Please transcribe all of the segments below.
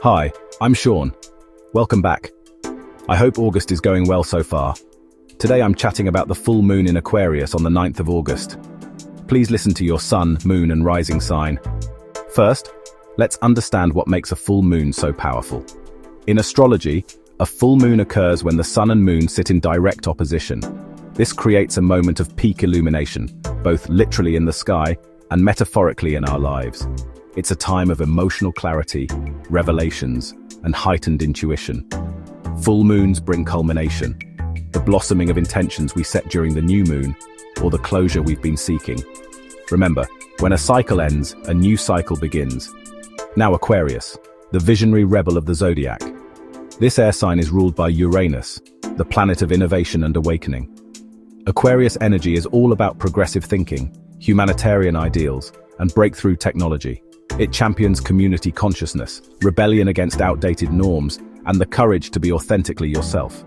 Hi, I'm Sean. Welcome back. I hope August is going well so far. Today I'm chatting about the full moon in Aquarius on the 9th of August. Please listen to your sun, moon, and rising sign. First, let's understand what makes a full moon so powerful. In astrology, a full moon occurs when the sun and moon sit in direct opposition. This creates a moment of peak illumination, both literally in the sky and metaphorically in our lives. It's a time of emotional clarity, revelations, and heightened intuition. Full moons bring culmination, the blossoming of intentions we set during the new moon, or the closure we've been seeking. Remember, when a cycle ends, a new cycle begins. Now Aquarius, the visionary rebel of the zodiac. This air sign is ruled by Uranus, the planet of innovation and awakening. Aquarius energy is all about progressive thinking, humanitarian ideals, and breakthrough technology. It champions community consciousness, rebellion against outdated norms, and the courage to be authentically yourself.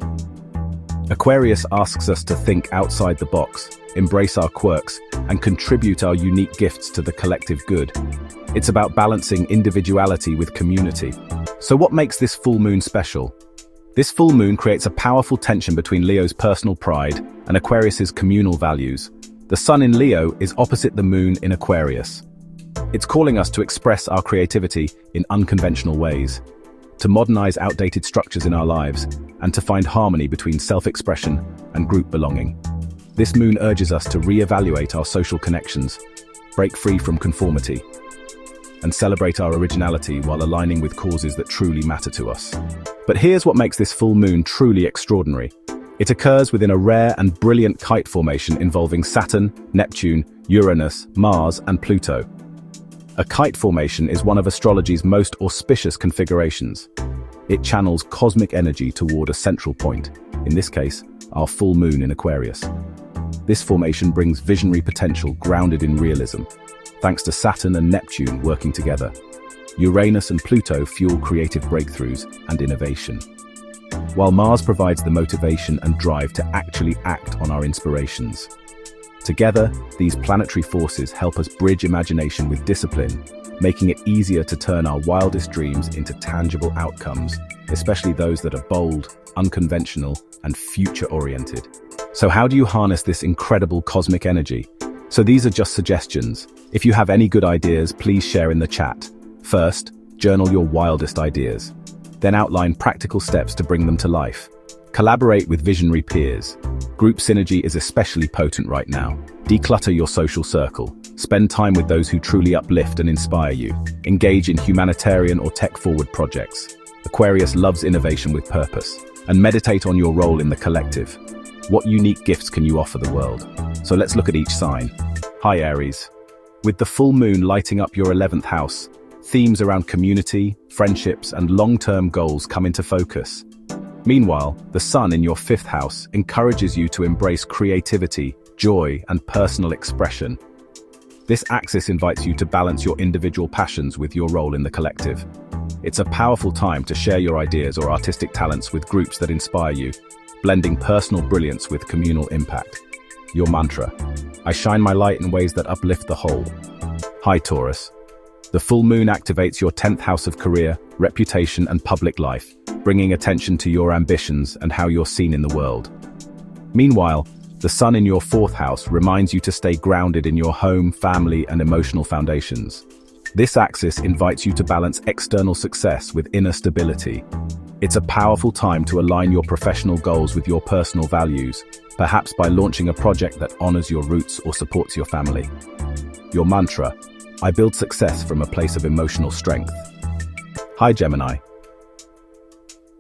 Aquarius asks us to think outside the box, embrace our quirks, and contribute our unique gifts to the collective good. It's about balancing individuality with community. So what makes this full moon special? This full moon creates a powerful tension between Leo's personal pride and Aquarius's communal values. The sun in Leo is opposite the moon in Aquarius. It's calling us to express our creativity in unconventional ways, to modernize outdated structures in our lives, and to find harmony between self-expression and group belonging. This moon urges us to re-evaluate our social connections, break free from conformity, and celebrate our originality while aligning with causes that truly matter to us. But here's what makes this full moon truly extraordinary. It occurs within a rare and brilliant kite formation involving Saturn, Neptune, Uranus, Mars, and Pluto. A kite formation is one of astrology's most auspicious configurations. It channels cosmic energy toward a central point, in this case, our full moon in Aquarius. This formation brings visionary potential grounded in realism, thanks to Saturn and Neptune working together. Uranus and Pluto fuel creative breakthroughs and innovation, while Mars provides the motivation and drive to actually act on our inspirations. Together, these planetary forces help us bridge imagination with discipline, making it easier to turn our wildest dreams into tangible outcomes, especially those that are bold, unconventional, and future-oriented. So how do you harness this incredible cosmic energy? So these are just suggestions. If you have any good ideas, please share in the chat. First, journal your wildest ideas. Then outline practical steps to bring them to life. Collaborate with visionary peers. Group synergy is especially potent right now. Declutter your social circle. Spend time with those who truly uplift and inspire you. Engage in humanitarian or tech-forward projects. Aquarius loves innovation with purpose. And meditate on your role in the collective. What unique gifts can you offer the world? So let's look at each sign. Hi Aries. With the full moon lighting up your 11th house, themes around community, friendships, and long-term goals come into focus. Meanwhile, the sun in your 5th house encourages you to embrace creativity, joy, and personal expression. This axis invites you to balance your individual passions with your role in the collective. It's a powerful time to share your ideas or artistic talents with groups that inspire you, blending personal brilliance with communal impact. Your mantra: I shine my light in ways that uplift the whole. Hi Taurus. The full moon activates your 10th house of career, reputation, and public life, bringing attention to your ambitions and how you're seen in the world. Meanwhile, the sun in your 4th house reminds you to stay grounded in your home, family, and emotional foundations. This axis invites you to balance external success with inner stability. It's a powerful time to align your professional goals with your personal values, perhaps by launching a project that honors your roots or supports your family. Your mantra: I build success from a place of emotional strength. Hi Gemini.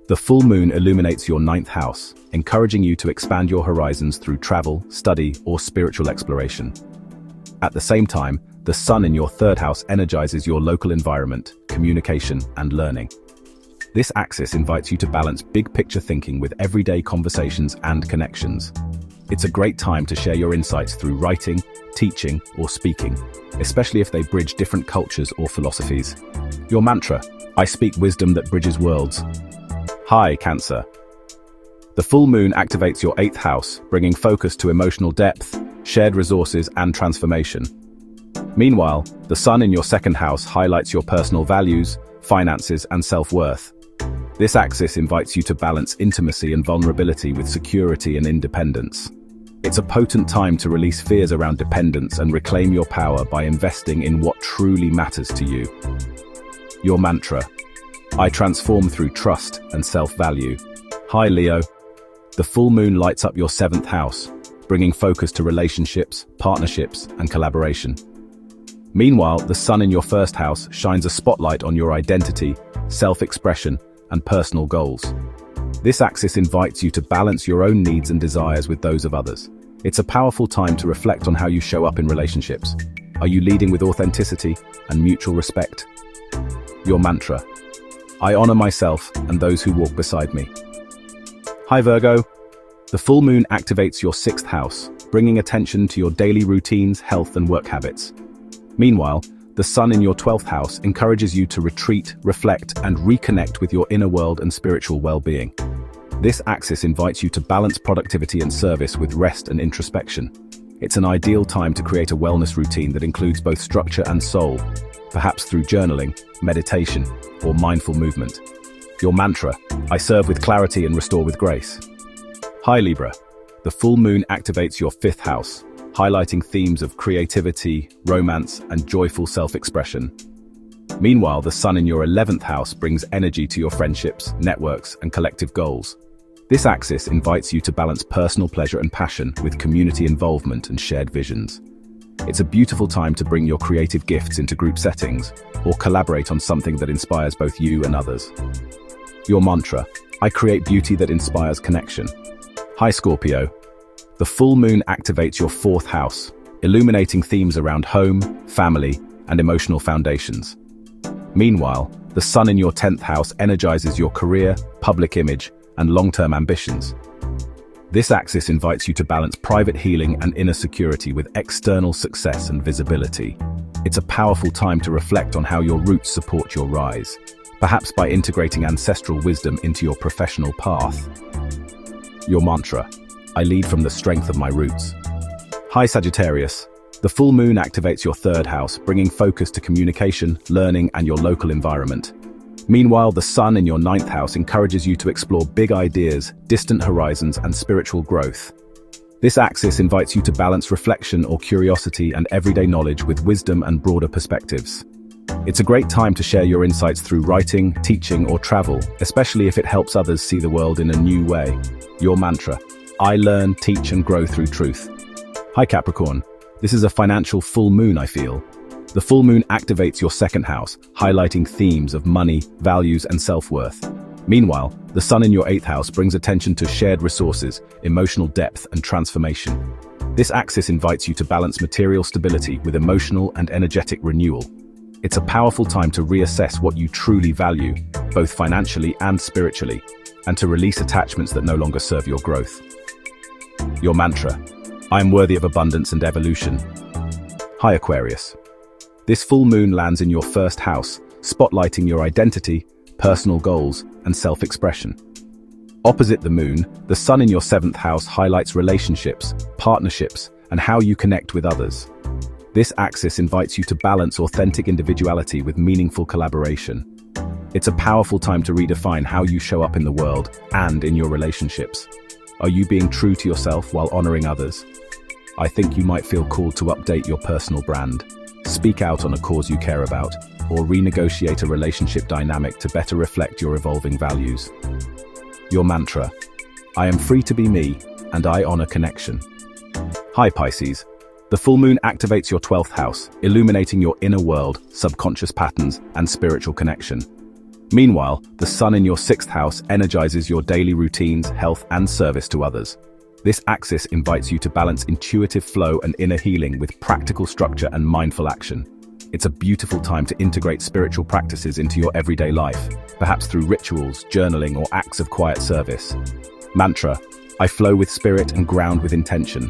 The full moon illuminates your 9th house, encouraging you to expand your horizons through travel, study, or spiritual exploration. At the same time, the sun in your 3rd house energizes your local environment, communication, and learning. This axis invites you to balance big-picture thinking with everyday conversations and connections. It's a great time to share your insights through writing, teaching, or speaking, especially if they bridge different cultures or philosophies. Your mantra: I speak wisdom that bridges worlds. Hi Cancer. The full moon activates your 8th house, bringing focus to emotional depth, shared resources, and transformation. Meanwhile, the sun in your 2nd house highlights your personal values, finances, and self-worth. This axis invites you to balance intimacy and vulnerability with security and independence. It's a potent time to release fears around dependence and reclaim your power by investing in what truly matters to you. Your mantra: I transform through trust and self-value. Hi Leo. The full moon lights up your 7th house, bringing focus to relationships, partnerships, and collaboration. Meanwhile, the sun in your 1st house shines a spotlight on your identity, self-expression, and personal goals. This axis invites you to balance your own needs and desires with those of others. It's a powerful time to reflect on how you show up in relationships. Are you leading with authenticity and mutual respect? Your mantra: I honor myself and those who walk beside me. Hi Virgo. The full moon activates your 6th house, bringing attention to your daily routines, health, and work habits. Meanwhile, the sun in your 12th house encourages you to retreat, reflect, and reconnect with your inner world and spiritual well-being. This axis invites you to balance productivity and service with rest and introspection. It's an ideal time to create a wellness routine that includes both structure and soul, perhaps through journaling, meditation, or mindful movement. Your mantra: I serve with clarity and restore with grace. Hi Libra. The full moon activates your 5th house, highlighting themes of creativity, romance, and joyful self-expression. Meanwhile, the sun in your 11th house brings energy to your friendships, networks, and collective goals. This axis invites you to balance personal pleasure and passion with community involvement and shared visions. It's a beautiful time to bring your creative gifts into group settings or collaborate on something that inspires both you and others. Your mantra: I create beauty that inspires connection. Hi Scorpio. The full moon activates your 4th house, illuminating themes around home, family, and emotional foundations. Meanwhile, the sun in your 10th house energizes your career, public image, and long-term ambitions. This axis invites you to balance private healing and inner security with external success and visibility. It's a powerful time to reflect on how your roots support your rise, perhaps by integrating ancestral wisdom into your professional path. Your mantra: I lead from the strength of my roots. Hi Sagittarius. The full moon activates your 3rd house, bringing focus to communication, learning, and your local environment. Meanwhile, the sun in your 9th house encourages you to explore big ideas, distant horizons, and spiritual growth. This axis invites you to balance reflection or curiosity and everyday knowledge with wisdom and broader perspectives. It's a great time to share your insights through writing, teaching, or travel, especially if it helps others see the world in a new way. Your mantra: I learn, teach, and grow through truth. Hi Capricorn. This is a financial full moon, I feel. The full moon activates your 2nd house, highlighting themes of money, values, and self-worth. Meanwhile, the sun in your 8th house brings attention to shared resources, emotional depth, and transformation. This axis invites you to balance material stability with emotional and energetic renewal. It's a powerful time to reassess what you truly value, both financially and spiritually, and to release attachments that no longer serve your growth. Your mantra: I am worthy of abundance and evolution. Hi Aquarius. This full moon lands in your 1st house, spotlighting your identity, personal goals, and self-expression. Opposite the moon, the sun in your 7th house highlights relationships, partnerships, and how you connect with others. This axis invites you to balance authentic individuality with meaningful collaboration. It's a powerful time to redefine how you show up in the world and in your relationships. Are you being true to yourself while honoring others? I think you might feel called to update your personal brand, speak out on a cause you care about, or renegotiate a relationship dynamic to better reflect your evolving values. Your mantra: I am free to be me, and I honor connection. Hi Pisces. The full moon activates your 12th house, illuminating your inner world, subconscious patterns, and spiritual connection. Meanwhile, the sun in your 6th house energizes your daily routines, health, and service to others. This axis invites you to balance intuitive flow and inner healing with practical structure and mindful action. It's a beautiful time to integrate spiritual practices into your everyday life, perhaps through rituals, journaling, or acts of quiet service. Mantra: I flow with spirit and ground with intention.